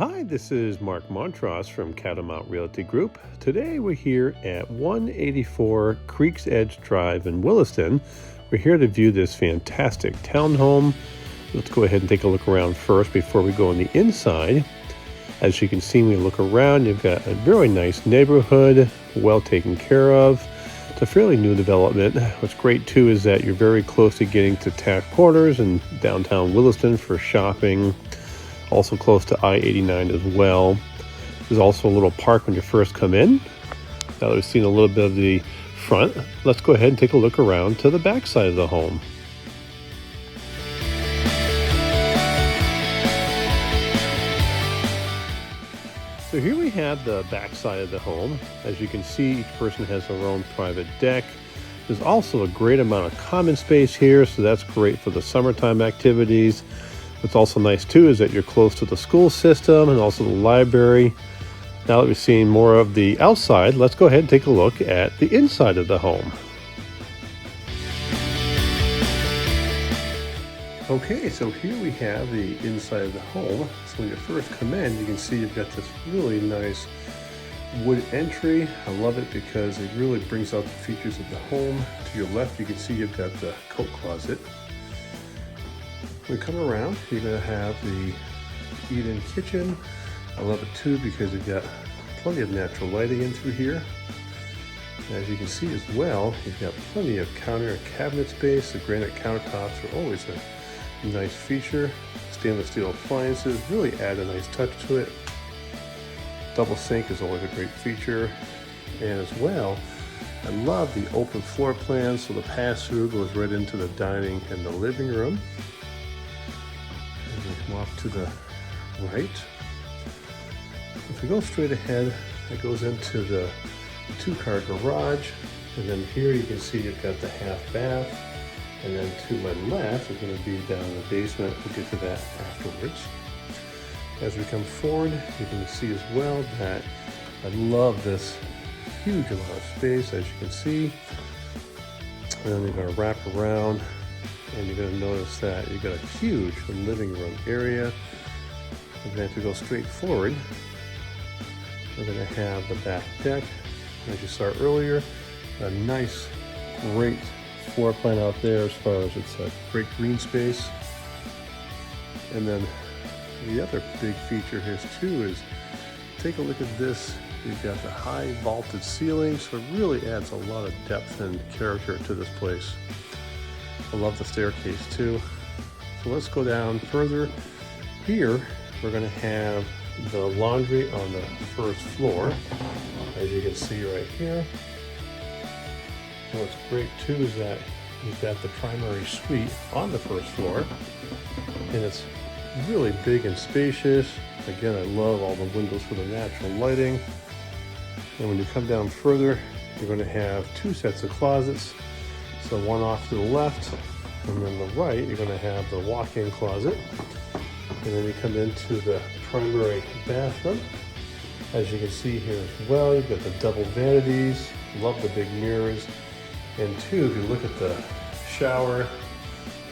Hi, this is Mark Montross from Catamount Realty Group. Today we're here at 184 Creeks Edge Drive in Williston. We're here to view this fantastic townhome. Let's go ahead and take a look around first before we go on the inside. As you can see, when you look around, you've got a very nice neighborhood, well taken care of. It's a fairly new development. What's great too is that you're very close to getting to Taft Quarters in downtown Williston for shopping. Also close to I-89 as well. There's also a little park when you first come in. Now that we've seen a little bit of the front, let's go ahead and take a look around to the back side of the home. So here we have the back side of the home. As you can see, each person has their own private deck. There's also a great amount of common space here, so that's great for the summertime activities. What's also nice too is that you're close to the school system and also the library. Now that we've seen more of the outside, let's go ahead and take a look at the inside of the home. Okay, so here we have the inside of the home. So when you first come in, you can see you've got this really nice wood entry. I love it because it really brings out the features of the home. To your left, you can see you've got the coat closet. When we come around, you're going to have the eat-in kitchen. I love it too because you've got plenty of natural lighting in through here. As you can see as well, you've got plenty of counter and cabinet space. The granite countertops are always a nice feature. Stainless steel appliances really add a nice touch to it. Double sink is always a great feature. And as well, I love the open floor plan, so the pass-through goes right into the dining and the living room. And we come off to the right. If we go straight ahead, it goes into the two-car garage. And then here you can see you've got the half bath. And then to my left is going to be down in the basement. We'll get to that afterwards. As we come forward, you can see as well that I love this huge amount of space, as you can see. And then you're going to wrap around and you're going to notice that you've got a huge living room area. And then if we go straight forward, we're going to have the back deck. As you saw earlier, a nice, great floor plan out there as far as it's a great green space. And then the other big feature here too is, take a look at this. You've got the high vaulted ceiling, so it really adds a lot of depth and character to this place. I love the staircase too. So let's go down further. Here, we're going to have the laundry on the first floor, as you can see right here. What's great too is that you've got the primary suite on the first floor, and it's really big and spacious. Again, I love all the windows for the natural lighting. And when you come down further, you're going to have two sets of closets. So one off to the left, and then the right, you're going to have the walk-in closet. And then you come into the primary bathroom. As you can see here as well, you've got the double vanities. Love the big mirrors. And two, if you look at the shower,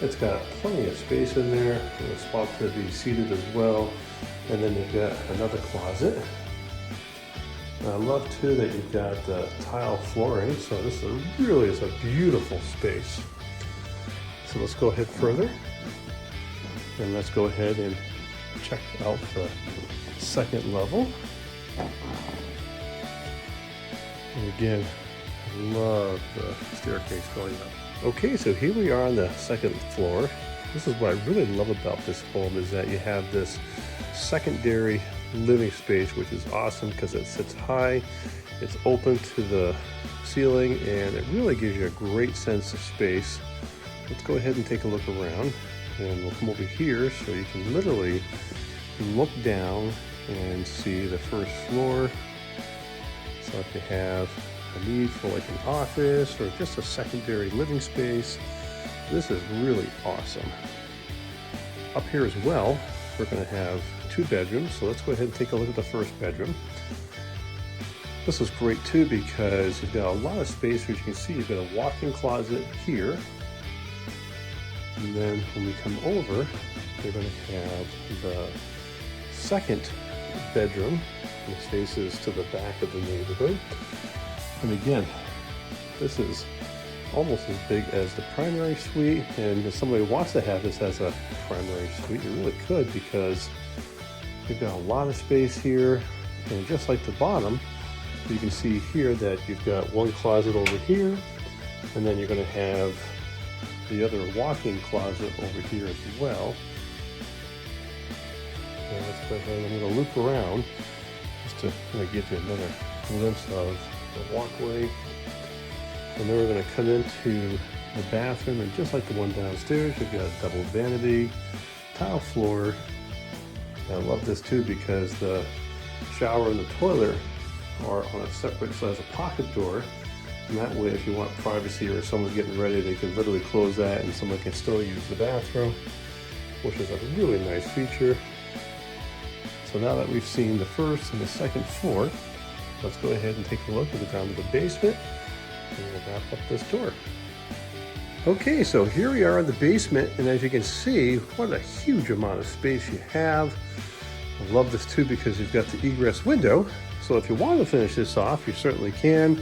it's got plenty of space in there, and a spot to be seated as well. And then you've got another closet. And I love too that you've got the tile flooring, so this really is a beautiful space. So let's go ahead further, and let's go ahead and check out the second level. And again, I love the staircase going up. Okay, so here we are on the second floor. This is what I really love about this home, is that you have this secondary living space, which is awesome because it sits high, it's open to the ceiling, and it really gives you a great sense of space. Let's go ahead and take a look around, and we'll come over here so you can literally look down and see the first floor. So if you have a need for like an office or just a secondary living space, this is really awesome. Up here as well, we're going to have two bedrooms, so let's go ahead and take a look at the first bedroom. This is great too because you've got a lot of space. As you can see, you've got a walk-in closet here, and then when we come over, you're going to have the second bedroom. This faces to the back of the neighborhood. And again, this is almost as big as the primary suite, and if somebody wants to have this as a primary suite, you really could, because you've got a lot of space here. And just like the bottom, you can see here that you've got one closet over here, and then you're going to have the other walk-in closet over here as well. And let's go ahead, I'm going to loop around just to kind of give you another glimpse of the walkway. And then we're going to come into the bathroom, and just like the one downstairs, you've got a double vanity, tile floor. And I love this too because the shower and the toilet are on a separate, so it has a pocket door. And that way, if you want privacy or someone's getting ready, they can literally close that and someone can still use the bathroom, which is a really nice feature. So now that we've seen the first and the second floor, let's go ahead and take a look and go down to the basement, and we'll wrap up this tour. Okay, so here we are in the basement, and as you can see, what a huge amount of space you have. I love this too because you've got the egress window. So if you want to finish this off, you certainly can.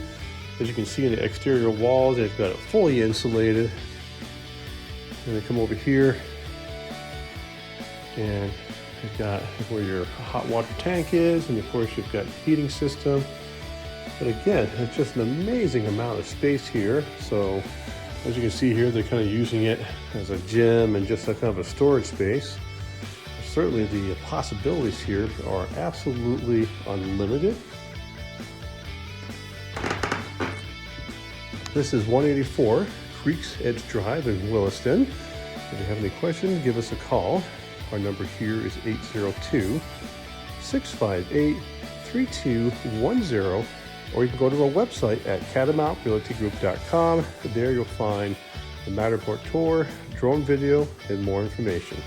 As you can see in the exterior walls, they've got it fully insulated. And then come over here, and you've got where your hot water tank is, and of course you've got heating system. But again, it's just an amazing amount of space here. So as you can see here, they're kind of using it as a gym and just a kind of a storage space. Certainly the possibilities here are absolutely unlimited. This is 184 Creeks Edge Drive in Williston. If you have any questions, give us a call. Our number here is 802-658-3210, or you can go to our website at catamountrealtygroup.com. There you'll find the Matterport tour, drone video, and more information.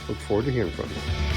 Look forward to hearing from you.